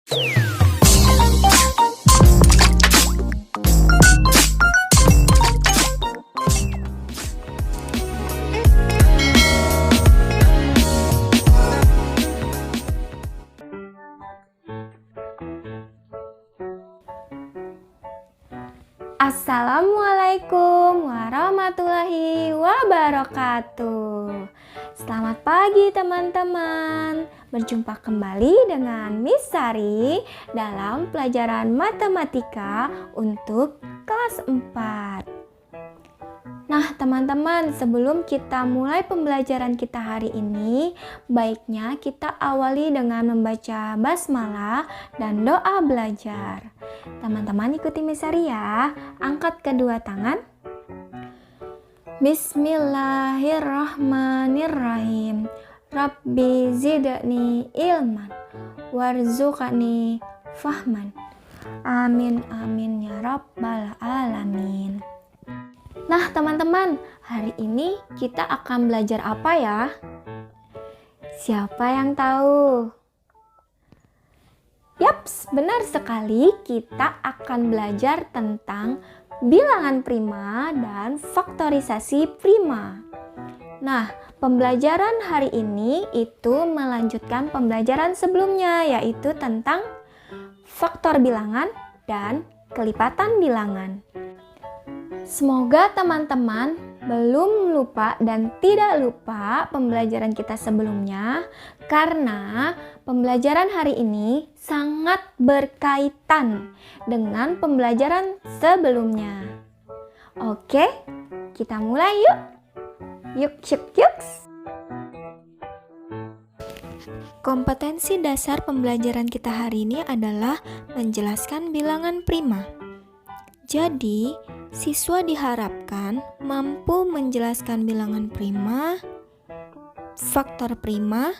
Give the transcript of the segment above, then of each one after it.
Assalamualaikum warahmatullahi wabarakatuh. Selamat pagi teman-teman. Berjumpa kembali dengan Miss Sari dalam pelajaran matematika untuk kelas 4. Nah teman-teman, sebelum kita mulai pembelajaran kita hari ini, baiknya kita awali dengan membaca basmalah dan doa belajar. Teman-teman ikuti Miss Sari ya. Angkat kedua tangan. Bismillahirrahmanirrahim. Rabbi zidni ilman warzuqni fahman. Amin amin ya rabbal alamin. Nah teman-teman, hari ini kita akan belajar apa ya? Siapa yang tahu? Yaps, benar sekali, kita akan belajar tentang bilangan prima dan faktorisasi prima. Nah, pembelajaran hari ini itu melanjutkan pembelajaran sebelumnya, yaitu tentang faktor bilangan dan kelipatan bilangan. Semoga teman-teman belum lupa dan tidak lupa pembelajaran kita sebelumnya, karena pembelajaran hari ini sangat berkaitan dengan pembelajaran sebelumnya. Oke, kita mulai yuk. Yuk. Kompetensi dasar pembelajaran kita hari ini adalah menjelaskan bilangan prima. Jadi, siswa diharapkan mampu menjelaskan bilangan prima, faktor prima,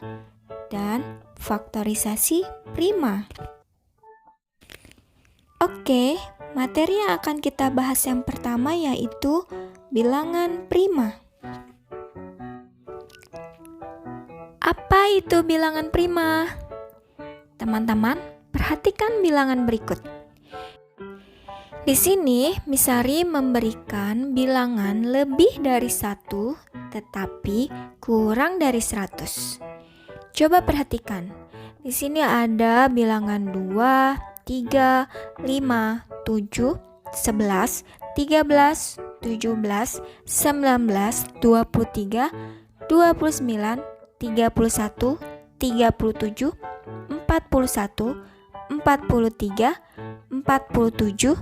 dan faktorisasi prima. Oke, materi yang akan kita bahas yang pertama yaitu bilangan prima. Apa itu bilangan prima? Teman-teman, perhatikan bilangan berikut. Di sini, Miss Sari memberikan bilangan lebih dari 1, tetapi kurang dari 100. Coba perhatikan. Di sini ada bilangan 2, 3, 5, 7, 11, 13, 17, 19, 23, 29, 31, 37, 41, 43, 47,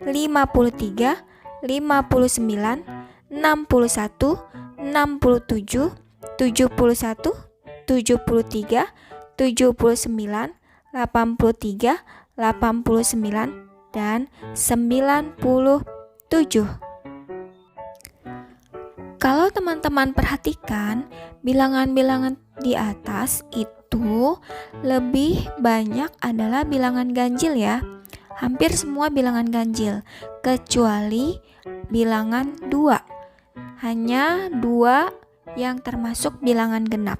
53, 59, 61, 67, 71, 73, 79, 83, 89, dan 97. Kalau teman-teman perhatikan, bilangan-bilangan di atas itu lebih banyak adalah bilangan ganjil ya. Hampir semua bilangan ganjil, kecuali bilangan 2. Hanya 2 yang termasuk bilangan genap.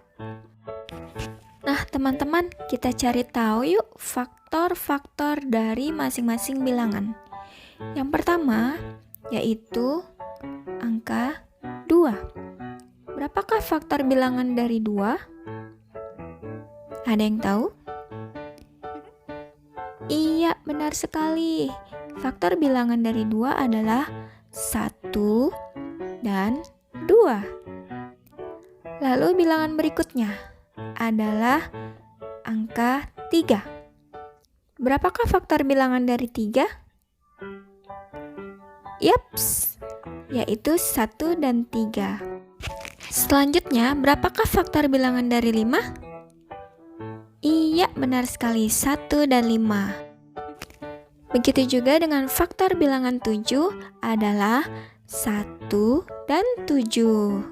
Nah teman-teman, kita cari tahu yuk faktor-faktor dari masing-masing bilangan. Yang pertama yaitu angka 2. Berapakah faktor bilangan dari 2? Ada yang tahu? Iya, benar sekali. Faktor bilangan dari 2 adalah 1 dan 2. Lalu bilangan berikutnya adalah angka 3. Berapakah faktor bilangan dari 3? Yaps, yaitu 1 dan 3. Selanjutnya, berapakah faktor bilangan dari 5? Iya, benar sekali, 1 dan 5. Begitu juga dengan faktor bilangan 7 adalah 1 dan 7.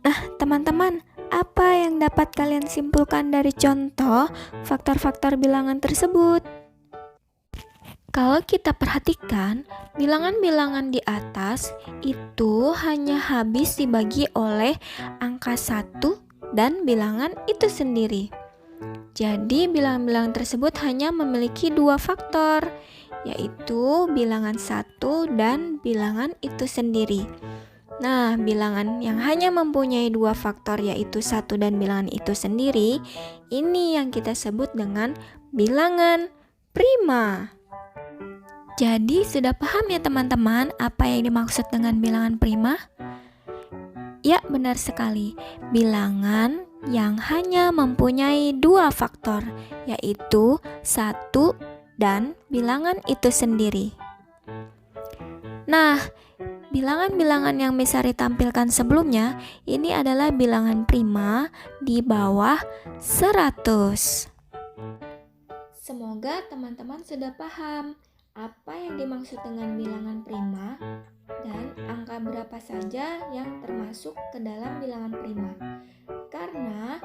Nah, teman-teman, apa yang dapat kalian simpulkan dari contoh faktor-faktor bilangan tersebut? Kalau kita perhatikan, bilangan-bilangan di atas itu hanya habis dibagi oleh angka 1 dan bilangan itu sendiri. Jadi bilangan-bilangan tersebut hanya memiliki dua faktor, yaitu bilangan 1 dan bilangan itu sendiri. Nah, bilangan yang hanya mempunyai dua faktor yaitu 1 dan bilangan itu sendiri, ini yang kita sebut dengan bilangan prima. Jadi sudah paham ya teman-teman apa yang dimaksud dengan bilangan prima? Ya, benar sekali. Bilangan yang hanya mempunyai dua faktor, yaitu 1 dan bilangan itu sendiri. Nah, bilangan-bilangan yang Misari tampilkan sebelumnya, ini adalah bilangan prima di bawah 100. Semoga teman-teman sudah paham apa yang dimaksud dengan bilangan prima dan angka berapa saja yang termasuk ke dalam bilangan prima. Karena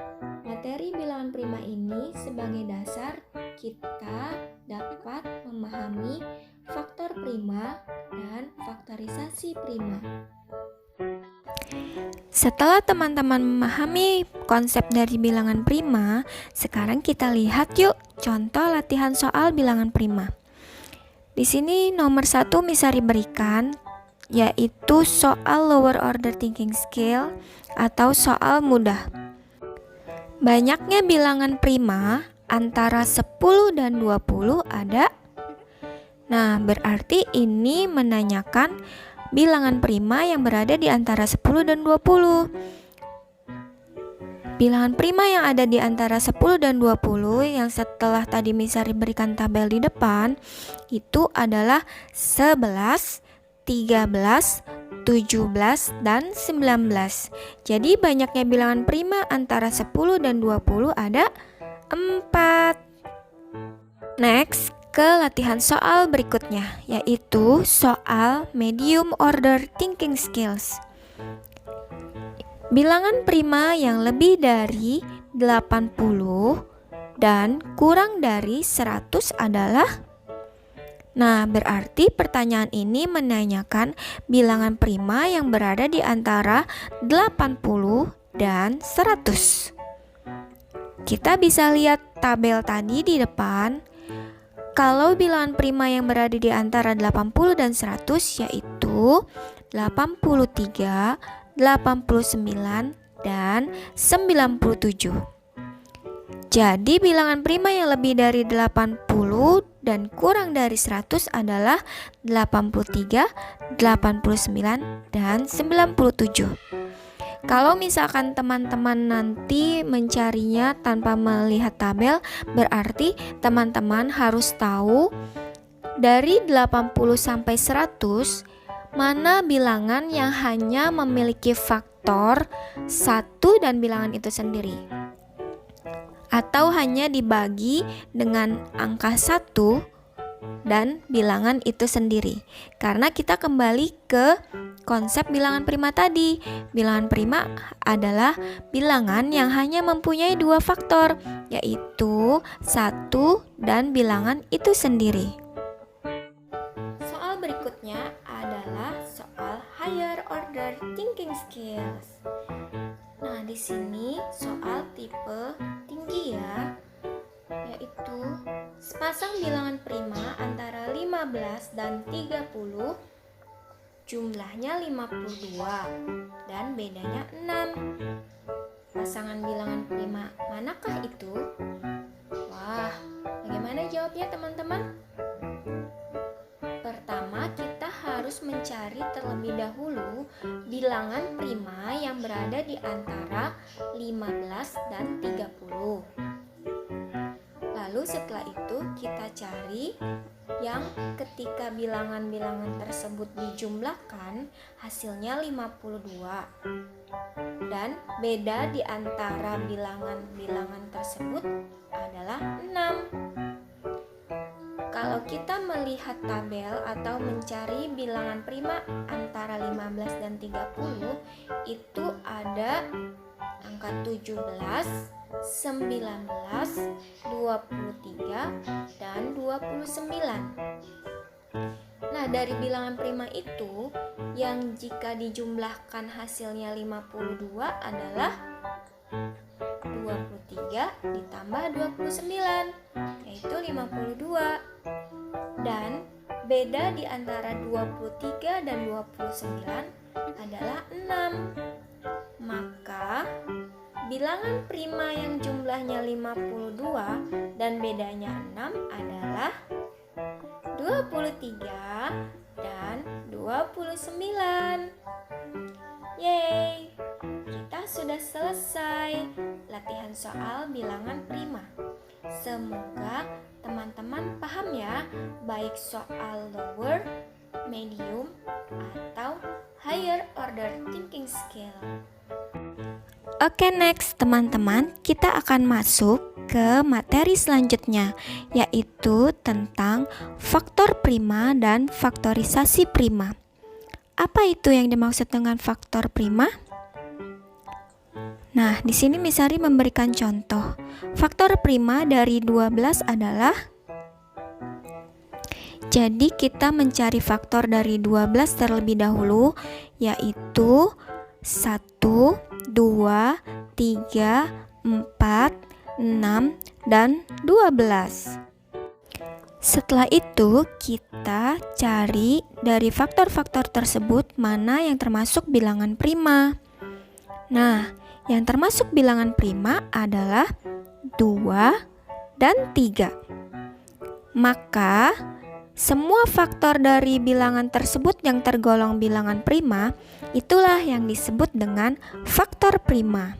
materi bilangan prima ini sebagai dasar kita dapat memahami faktor prima dan faktorisasi prima. Setelah teman-teman memahami konsep dari bilangan prima, sekarang kita lihat yuk contoh latihan soal bilangan prima. Di sini nomor 1 Misari berikan, yaitu soal lower order thinking skill atau soal mudah. Banyaknya bilangan prima antara 10 dan 20 ada. Nah, berarti ini menanyakan bilangan prima yang berada di antara 10 dan 20. Bilangan prima yang ada di antara 10 dan 20 yang setelah tadi Misari berikan tabel di depan itu adalah 11, 13, 17, dan 19. Jadi banyaknya bilangan prima antara 10 dan 20 ada 4. Next, ke latihan soal berikutnya, yaitu soal medium order thinking skills. Bilangan prima yang lebih dari 80 dan kurang dari 100 adalah. Nah, berarti pertanyaan ini menanyakan bilangan prima yang berada di antara 80 dan 100. Kita bisa lihat tabel tadi di depan. Kalau bilangan prima yang berada di antara 80 dan 100 yaitu 83, 89, dan 97. Jadi bilangan prima yang lebih dari 80 dan kurang dari 100 adalah 83, 89, dan 97. Kalau misalkan teman-teman nanti mencarinya tanpa melihat tabel, berarti teman-teman harus tahu dari 80 sampai 100 mana bilangan yang hanya memiliki faktor 1 dan bilangan itu sendiri, atau hanya dibagi dengan angka 1 dan bilangan itu sendiri. Karena kita kembali ke konsep bilangan prima tadi. Bilangan prima adalah bilangan yang hanya mempunyai dua faktor, yaitu 1 dan bilangan itu sendiri. Soal berikutnya adalah soal higher order thinking skills. Nah, di sini soal tipe tinggi ya, yaitu sepasang bilangan prima antara 15 dan 30, jumlahnya 52 dan bedanya 6. Pasangan bilangan prima manakah itu? Wah, bagaimana jawabnya teman-teman? Pertama, kita harus mencari terlebih dahulu bilangan prima yang berada di antara 15 dan 30. Lalu setelah itu kita cari yang ketika bilangan-bilangan tersebut dijumlahkan hasilnya 52. Dan beda di antara bilangan-bilangan tersebut adalah 6. Kalau kita melihat tabel atau mencari bilangan prima antara 15 dan 30, itu ada angka 17, 19, 23, dan 29. Nah, dari bilangan prima itu, yang jika dijumlahkan hasilnya 52 adalah 23, ditambah 29, yaitu 52. Dan beda di antara 23 dan 29 adalah 6. Maka bilangan prima yang jumlahnya 52 dan bedanya 6 adalah 23 dan 29. Yeay, kita sudah selesai latihan soal bilangan prima. Semoga teman-teman paham ya, baik soal lower, medium, atau higher order thinking skill. Oke, next teman-teman, kita akan masuk ke materi selanjutnya, yaitu tentang faktor prima dan faktorisasi prima. Apa itu yang dimaksud dengan faktor prima? Nah, di sini Misari memberikan contoh. Faktor prima dari 12 adalah, jadi kita mencari faktor dari 12 terlebih dahulu, yaitu 1, 2, 3, 4, 6, dan 12. Setelah itu, kita cari dari faktor-faktor tersebut mana yang termasuk bilangan prima. Nah, yang termasuk bilangan prima adalah 2 dan 3. Maka, semua faktor dari bilangan tersebut yang tergolong bilangan prima, itulah yang disebut dengan faktor prima.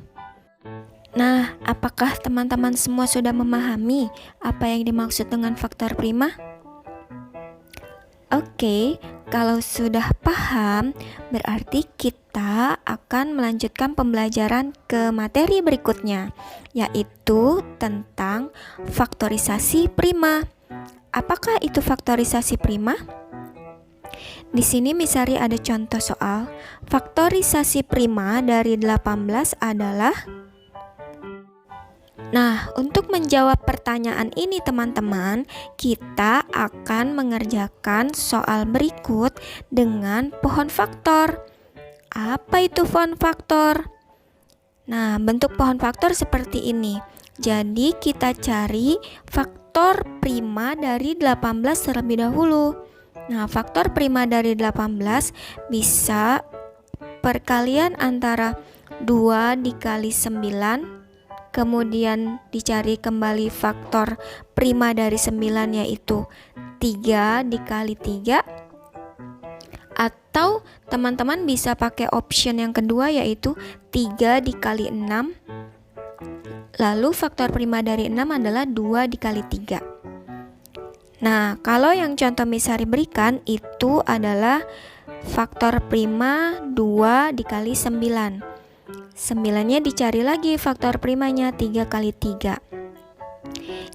Nah, apakah teman-teman semua sudah memahami apa yang dimaksud dengan faktor prima? Oke, kalau sudah paham, berarti kita akan melanjutkan pembelajaran ke materi berikutnya, yaitu tentang faktorisasi prima. Apakah itu faktorisasi prima? Di sini Misari ada contoh soal. Faktorisasi prima dari 18 adalah. Nah, untuk menjawab pertanyaan ini teman-teman, kita akan mengerjakan soal berikut dengan pohon faktor. Apa itu pohon faktor? Nah, bentuk pohon faktor seperti ini. Jadi kita cari faktor prima dari 18 terlebih dahulu. Nah, faktor prima dari 18 bisa perkalian antara 2 dikali 9, kemudian dicari kembali faktor prima dari 9, yaitu 3 dikali 3. Atau teman-teman bisa pakai option yang kedua, yaitu 3 dikali 6. Lalu faktor prima dari 6 adalah 2 dikali 3. Nah, kalau yang contoh Misari berikan itu adalah faktor prima 2 dikali 9. 9-nya dicari lagi faktor primanya 3 kali 3.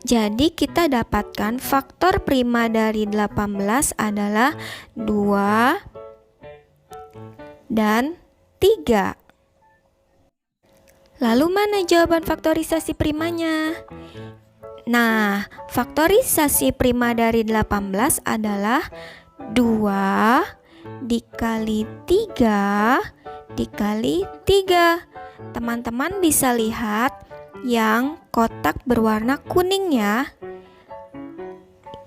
Jadi kita dapatkan faktor prima dari 18 adalah 2 dan 3. Lalu mana jawaban faktorisasi primanya? Nah, faktorisasi prima dari 18 adalah 2 dikali 3 dikali 3. Teman-teman bisa lihat yang kotak berwarna kuning ya.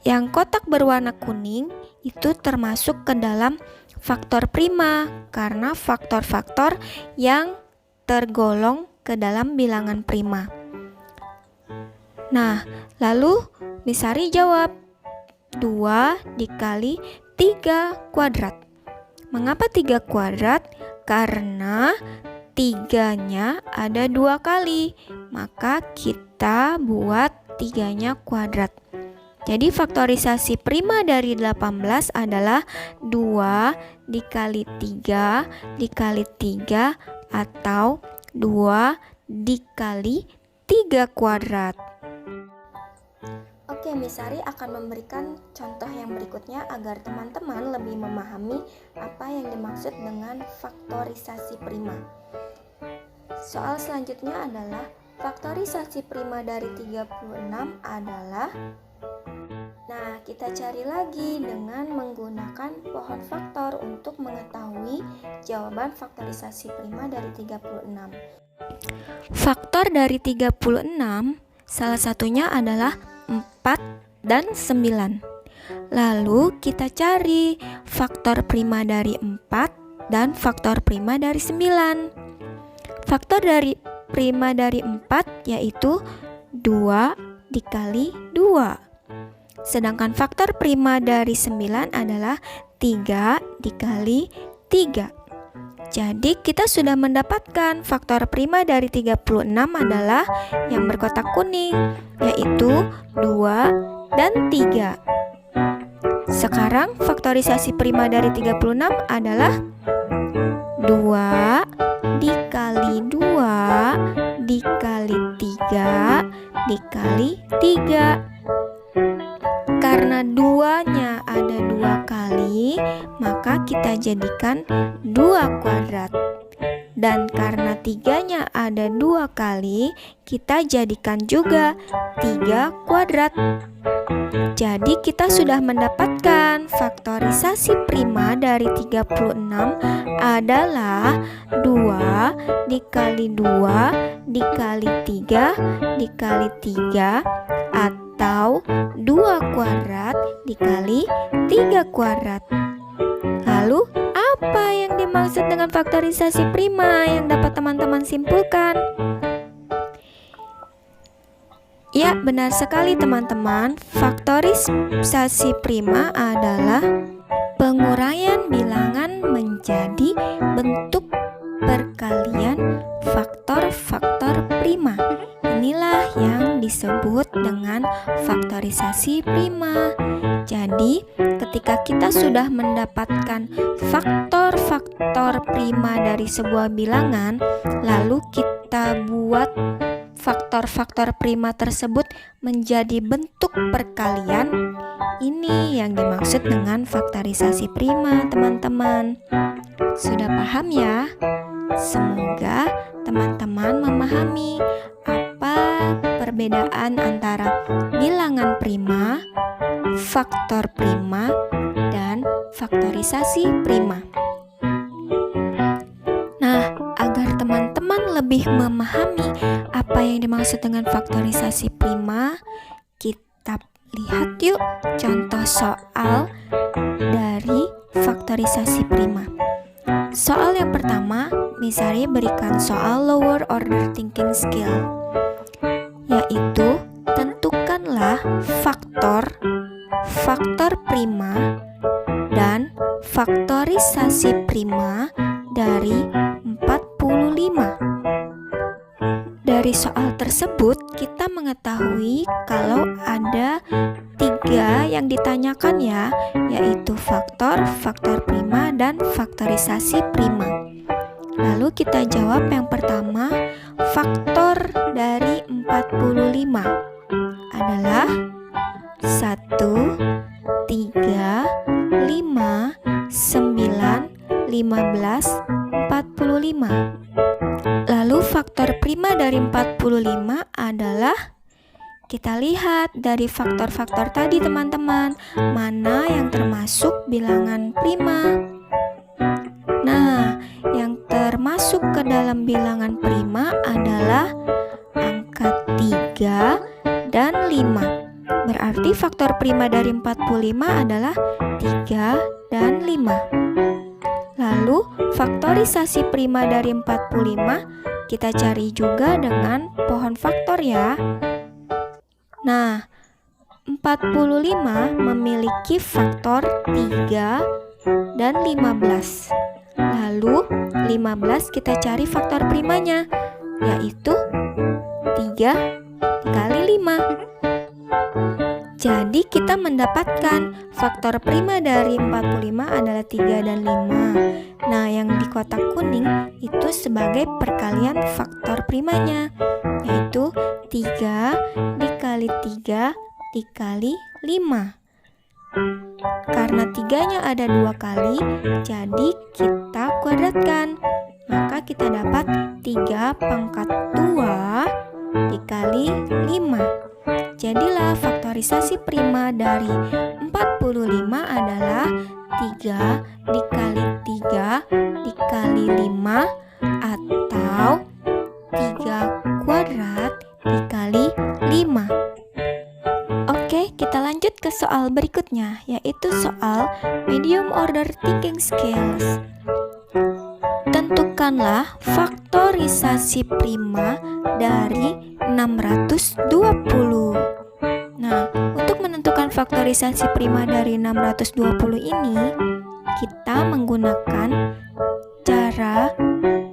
Yang kotak berwarna kuning itu termasuk ke dalam faktor prima karena faktor-faktor yang tergolong ke dalam bilangan prima. Nah, lalu Misari jawab 2 dikali 3 kuadrat. Mengapa 3 kuadrat? Karena 3-nya ada 2 kali, maka kita buat 3-nya kuadrat. Jadi faktorisasi prima dari 18 adalah 2 dikali 3 dikali 3 atau 2 dikali 3 kuadrat. Oke, Misari akan memberikan contoh yang berikutnya agar teman-teman lebih memahami apa yang dimaksud dengan faktorisasi prima. Soal selanjutnya adalah faktorisasi prima dari 36 adalah Nah, kita cari lagi dengan menggunakan pohon faktor untuk mengetahui jawaban faktorisasi prima dari 36. Faktor dari 36 salah satunya adalah 4 dan 9. Lalu kita cari faktor prima dari 4 dan faktor prima dari 9. Faktor dari prima dari 4 yaitu 2 dikali 2. Sedangkan faktor prima dari 9 adalah 3 dikali 3. Jadi kita sudah mendapatkan faktor prima dari 36 adalah yang berkotak kuning, yaitu 2 dan 3. Sekarang faktorisasi prima dari 36 adalah 2 dikali 2 dikali 3 dikali 3. Karena duanya ada 2 kali, maka kita jadikan 2 kuadrat. Dan karena 3-nya ada 2 kali, kita jadikan juga 3 kuadrat. Jadi kita sudah mendapatkan faktorisasi prima dari 36 adalah 2 dikali 2 dikali 3 dikali 3 atau 2 kuadrat dikali 3 kuadrat. Lalu apa yang dimaksud dengan faktorisasi prima yang dapat teman-teman simpulkan? Ya, benar sekali teman-teman. Faktorisasi prima adalah penguraian bilangan menjadi bentuk perkalian faktor-faktor prima. Inilah yang disebut dengan faktorisasi prima. Jadi, ketika kita sudah mendapatkan faktor-faktor prima dari sebuah bilangan, lalu kita buat faktor-faktor prima tersebut menjadi bentuk perkalian, ini yang dimaksud dengan faktorisasi prima, teman-teman. Sudah paham ya? Semoga teman-teman memahami apa perbedaan antara bilangan prima, faktor prima, dan faktorisasi prima. Nah, agar teman-teman lebih memahami apa yang dimaksud dengan faktorisasi prima, kita lihat yuk contoh soal dari faktorisasi prima. Soal yang pertama, misalnya berikan soal lower order thinking skill, yaitu tentukanlah faktor prima dan faktorisasi prima dari 45. Dari soal tersebut kita mengetahui kalau ada 3 yang ditanyakan ya, yaitu faktor prima, dan faktorisasi prima. Lalu kita jawab yang pertama, faktor dari 45 adalah 1, 3, 5, 9, 15, 45. Lalu faktor prima dari 45 adalah, kita lihat dari faktor-faktor tadi teman-teman, mana yang termasuk bilangan prima. Nah, yang termasuk ke dalam bilangan prima adalah angka 3 dan 5. Berarti faktor prima dari 45 adalah 3 dan 5. Lalu faktorisasi prima dari 45 kita cari juga dengan pohon faktor ya. Nah, 45 memiliki faktor 3 dan 15. Lalu 15 kita cari faktor primanya, yaitu 3 kali 5. Jadi kita mendapatkan faktor prima dari 45 adalah 3 dan 5. Nah, yang di kotak kuning itu sebagai perkalian faktor primanya, yaitu 3 dikali 3 dikali 5. Karena 3-nya ada 2 kali, jadi kita kuadratkan. Maka kita dapat 3 pangkat 2 dikali 5. Jadilah faktor faktorisasi prima dari 45 adalah 3 dikali 3 dikali 5 atau 3 kuadrat dikali 5. Oke, kita lanjut ke soal berikutnya, yaitu soal medium order thinking skills. Tentukanlah faktorisasi prima dari 620. Nah, untuk menentukan faktorisasi prima dari 620 ini, kita menggunakan cara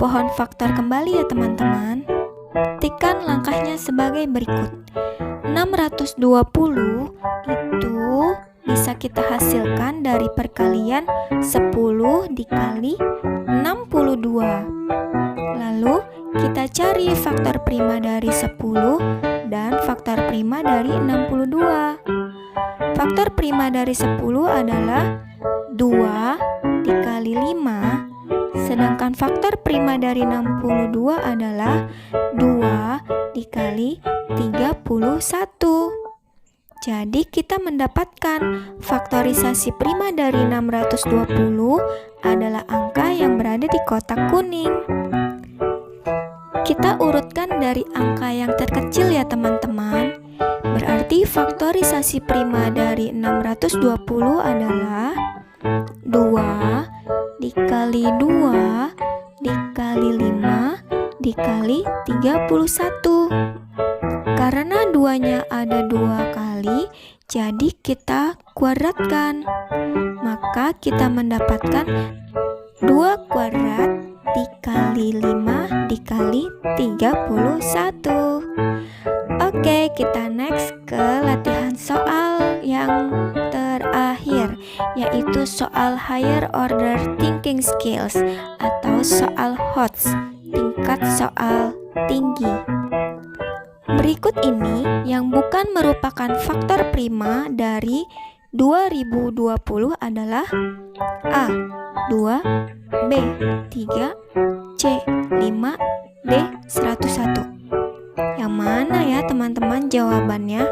pohon faktor kembali ya teman-teman. Perhatikan langkahnya sebagai berikut. 620 itu bisa kita hasilkan dari perkalian 10 dikali 62. Lalu kita cari faktor prima dari 10 dan faktor prima dari 62. Faktor prima dari 10 adalah 2 dikali 5, sedangkan faktor prima dari 62 adalah 2 dikali 31. Jadi kita mendapatkan faktorisasi prima dari 620 adalah angka yang berada di kotak kuning. Kita urutkan dari angka yang terkecil ya teman-teman. Berarti faktorisasi prima dari 620 adalah 2 dikali 2 dikali 5 dikali 31. Karena duanya ada 2 kali, jadi kita kuadratkan. Maka kita mendapatkan 2 kuadrat dikali 5 dikali 31. Oke, kita next ke latihan soal yang terakhir, yaitu soal higher order thinking skills atau soal HOTS, tingkat soal tinggi. Berikut ini yang bukan merupakan faktor prima dari 2020 adalah A. 2, B. 3, C. 5, D. 101. Yang mana ya teman-teman jawabannya?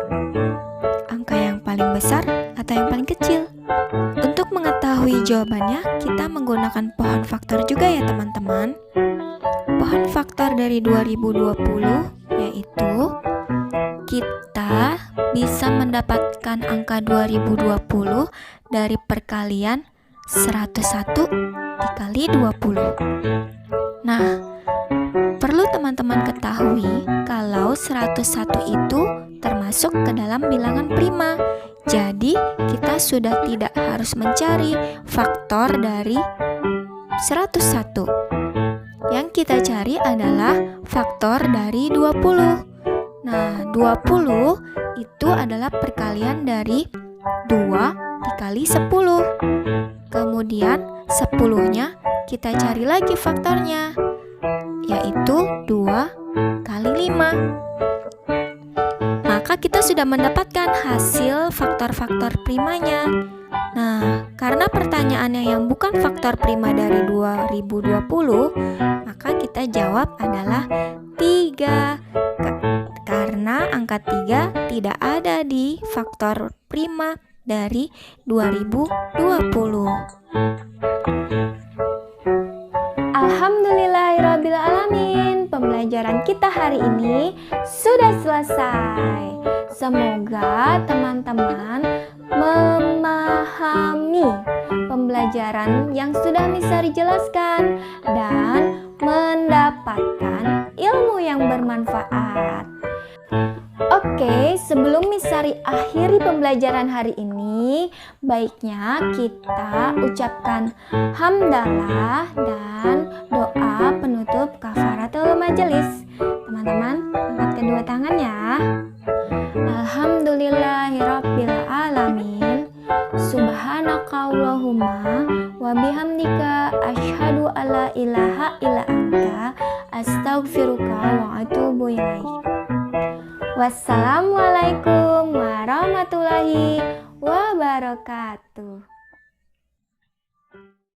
Angka yang paling besar atau yang paling kecil? Untuk mengetahui jawabannya, kita menggunakan pohon faktor juga ya teman-teman. Pohon faktor dari 2020 yaitu kita bisa mendapatkan angka 2020 dari perkalian 101 dikali 20. Nah, perlu teman-teman ketahui kalau 101 itu termasuk ke dalam bilangan prima. Jadi, kita sudah tidak harus mencari faktor dari 101. Yang kita cari adalah faktor dari 20. Nah, 20 itu adalah perkalian dari 2 dikali 10. Kemudian 10-nya kita cari lagi faktornya, yaitu 2 kali 5. Maka kita sudah mendapatkan hasil faktor-faktor primanya. Nah, karena pertanyaannya yang bukan faktor prima dari 2020, maka kita jawab adalah 3. Karena angka 3 tidak ada di faktor prima dari 2020. Alhamdulillahirrabbilalamin, pembelajaran kita hari ini sudah selesai. Semoga teman-teman memahami pembelajaran yang sudah Misari jelaskan dan mendapatkan ilmu yang bermanfaat. Oke, sebelum Misari akhiri pembelajaran hari ini, baiknya kita ucapkan hamdalah dan doa penutup kafaratul majelis. Teman-teman, angkat kedua tangan ya. Alhamdulillahirabbil alamin. Subhanakallahumma wa bihamdika asyhadu alla ilaha illa anta astaghfiruka wa atubu ilaik. Wassalamualaikum warahmatullahi wabarakatuh.